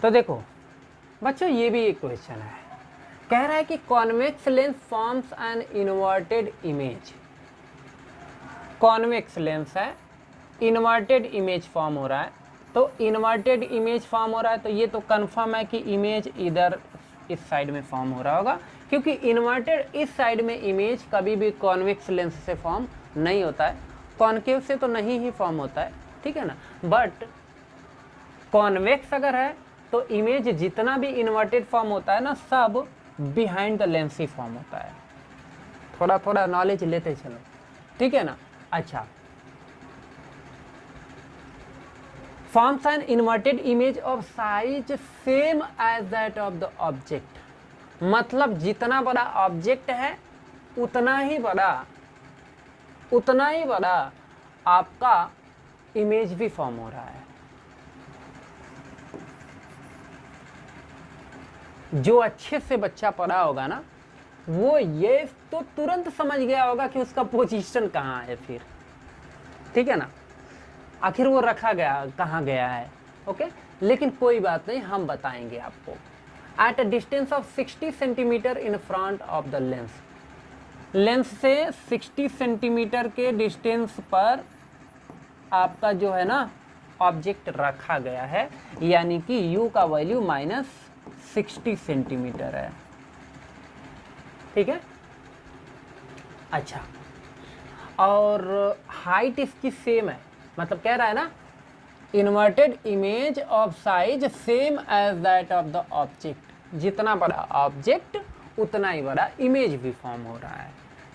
तो देखो बच्चों, ये भी एक क्वेश्चन है, कह रहा है कि convex lens forms an inverted image. Convex lens है, इन्वर्टेड इमेज फॉर्म हो रहा है। तो इन्वर्टेड इमेज फॉर्म हो रहा है तो ये तो कंफर्म है कि इमेज इधर इस साइड में फॉर्म हो रहा होगा, क्योंकि इन्वर्टेड इस साइड में इमेज कभी भी कॉन्वेक्स लेंस से फॉर्म नहीं होता है, कॉनकेव से तो नहीं ही फॉर्म होता है, ठीक है ना। बट कॉन्वेक्स अगर है तो इमेज जितना भी इन्वर्टेड फॉर्म होता है ना, सब behind the lens he form होता है। थोड़ा थोड़ा नॉलेज लेते चलो, ठीक है ना। अच्छा, forms an inverted image of size same as that of the object। मतलब जितना बड़ा ऑब्जेक्ट है उतना ही बड़ा आपका इमेज भी फॉर्म हो रहा है। जो अच्छे से बच्चा पढ़ा होगा ना, वो ये तो तुरंत समझ गया होगा कि उसका पोजीशन कहाँ है फिर, ठीक है ना, आखिर वो रखा गया कहाँ गया है। ओके, लेकिन कोई बात नहीं, हम बताएंगे आपको। At a distance of 60 centimetre in front of the lens, lens से 60 सेंटीमीटर के डिस्टेंस पर आपका जो है ना ऑब्जेक्ट रखा गया है, यानी कि u का वैल्यू -60 सेंटीमीटर है, ठीक है। अच्छा, और हाइट इसकी सेम है, मतलब कह रहा है ना inverted image of size same as that of the object. जितना बड़ा ऑब्जेक्ट उतना ही बड़ा इमेज भी फॉर्म हो रहा है,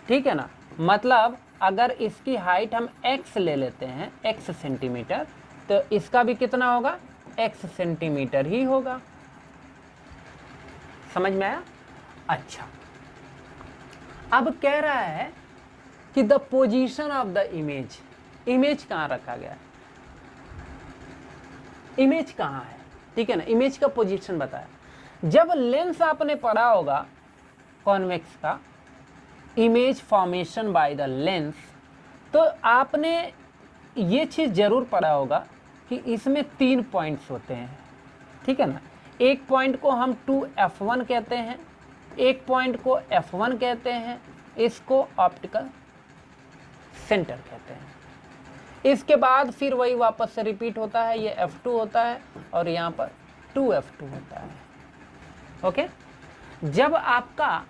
ठीक है ना। मतलब अगर इसकी हाइट हम x ले लेते हैं, x सेंटीमीटर, तो इसका भी कितना होगा, x सेंटीमीटर ही होगा। समझ में आया? अच्छा, अब कह रहा है कि the position of the image, image कहाँ रखा गया है, इमेज कहाँ है, ठीक है ना। इमेज का पोजीशन बताया। जब लेंस आपने पढ़ा होगा कॉन्वेक्स का, image formation by the lens, तो आपने ये चीज़ जरूर पढ़ा होगा कि इसमें 3 पॉइंट्स होते हैं, ठीक है ना। एक पॉइंट को हम 2f1 कहते हैं, एक पॉइंट को f1 कहते हैं, इसको ऑप्टिकल सेंटर कहते हैं। इसके बाद फिर वही वापस से रिपीट होता है, ये f2 होता है और यहाँ पर 2f2 होता है। ओके, जब आपका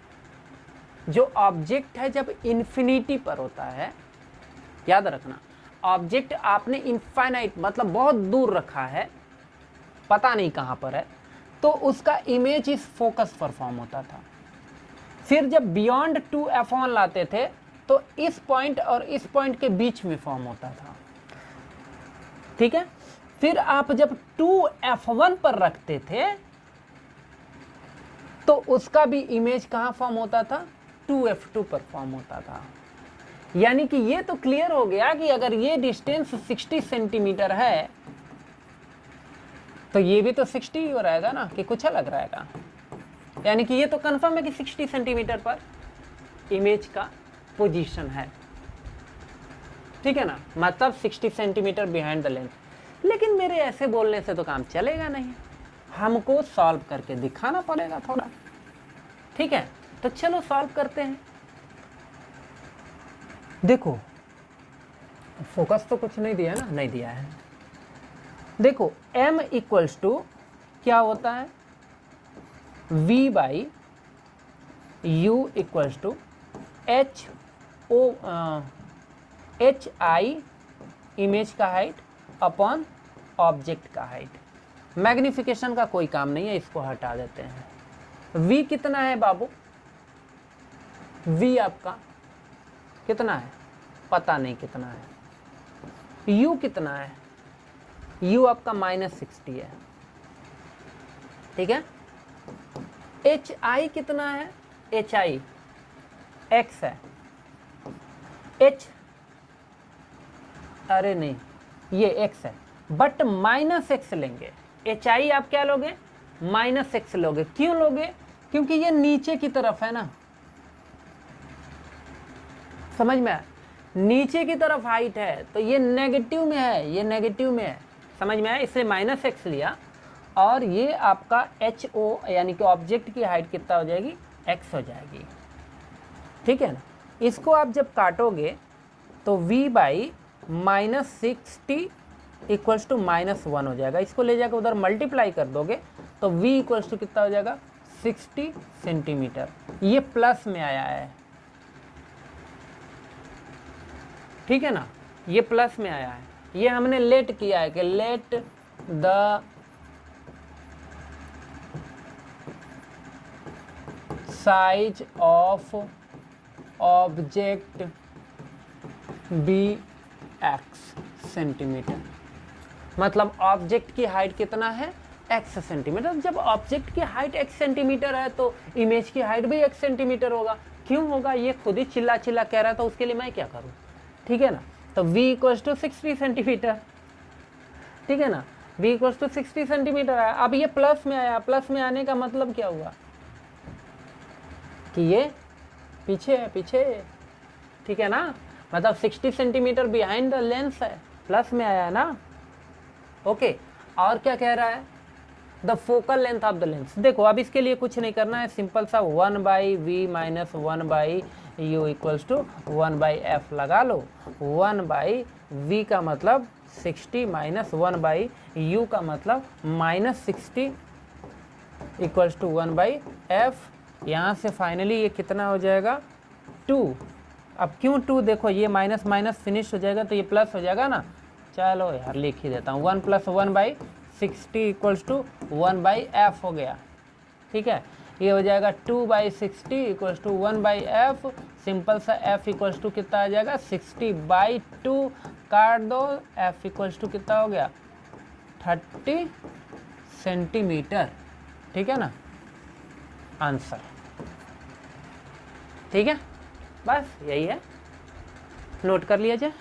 जो ऑब्जेक्ट है जब इन्फिनिटी पर होता है, याद रखना, ऑब्जेक्ट आपने इनफाइनाइट मतलब बहुत दूर रखा है, पता नहीं कहाँ पर है, तो उसका इमेज इस फोकस पर फॉर्म होता था। फिर जब बियॉन्ड 2f1 लाते थे तो इस पॉइंट और इस पॉइंट के बीच में फॉर्म होता था, ठीक है। फिर आप जब 2f1 पर रखते थे तो उसका भी इमेज कहाँ फॉर्म होता था, 2f2 पर फॉर्म होता था। यानी कि ये तो क्लियर हो गया कि अगर ये डिस्टेंस 60 सेंटीमीटर है तो ये भी तो 60 ही हो रहेगा ना, कि कुछ अलग रहेगा। यानी कि ये तो कंफर्म है कि 60 सेंटीमीटर पर इमेज का पोजीशन है, ठीक है ना, मतलब 60 सेंटीमीटर बिहाइंड द लेंस। लेकिन मेरे ऐसे बोलने से तो काम चलेगा नहीं, हमको सॉल्व करके दिखाना पड़ेगा थोड़ा, ठीक है। तो चलो सॉल्व करते हैं। देखो फोकस तो कुछ नहीं दिया ना, नहीं दिया है। देखो m इक्वल्स टू क्या होता है, v by u equals to h i image का हाइट अपॉन ऑब्जेक्ट का हाइट। मैग्निफिकेशन का कोई काम नहीं है, इसको हटा देते हैं। v कितना है बाबू, v आपका कितना है, पता नहीं कितना है। u कितना है, u आपका -60 है, ठीक है। hi कितना है, hi x है, h अरे नहीं ये x है, बट -x लेंगे। hi आप क्या लोगे, -x लोगे। क्यों लोगे, क्योंकि ये नीचे की तरफ है ना, समझ में आया, नीचे की तरफ हाइट है तो ये नेगेटिव में है, ये नेगेटिव में है, समझ में आया, इसलिए -x लिया। और ये आपका एच ओ यानी कि ऑब्जेक्ट की हाइट कितना हो जाएगी, x हो जाएगी, ठीक है ना। इसको आप जब काटोगे तो v बाई -60 इक्वल्स टू -1 हो जाएगा। इसको ले जाकर उधर मल्टीप्लाई कर दोगे तो v इक्वल्स टू कितना हो जाएगा, 60 सेंटीमीटर। ये प्लस में आया है, ठीक है ना, ये प्लस में आया है। ये हमने लेट किया है कि let the size of object be x centimetre, मतलब ऑब्जेक्ट की हाइट कितना है, x सेंटीमीटर। जब ऑब्जेक्ट की हाइट x सेंटीमीटर है तो इमेज की हाइट भी x सेंटीमीटर होगा। क्यों होगा, ये खुद ही चिल्ला चिल्ला कह रहा था, उसके लिए मैं क्या करूं, ठीक है ना। तो v इक्वल्स टू 60 सेंटीमीटर, ठीक है ना, v इक्वल्स टू 60 सेंटीमीटर है। अब ये प्लस में आया, प्लस में आने का मतलब क्या हुआ कि ये पीछे है, पीछे, ठीक है ना, मतलब 60 सेंटीमीटर बिहाइंड द लेंस है, प्लस में आया है ना, ओके। और क्या कह रहा है, the focal length of the lens. देखो अब इसके लिए कुछ नहीं करना है, सिंपल सा 1/v minus 1/u equals to 1/f लगा लो। 1/v का मतलब 60 माइनस 1/u का मतलब -60 इक्वल्स टू 1/f। यहाँ से फाइनली ये कितना हो जाएगा, 2। अब क्यों 2, देखो ये माइनस माइनस फिनिश हो जाएगा तो ये प्लस हो जाएगा ना। चलो यार लिख ही देता हूँ, 1 + 1/60 इक्वल्स टू 1/f हो गया, ठीक है। ये हो जाएगा 2/60 इक्वल्स टू 1/f। सिंपल सा f इक्वल्स टू कितना आ जाएगा, 60/2 काट दो, f इक्वल्स टू कितना हो गया, 30 सेंटीमीटर, ठीक है ना, आंसर, ठीक है। बस यही है, नोट कर लिया जाए।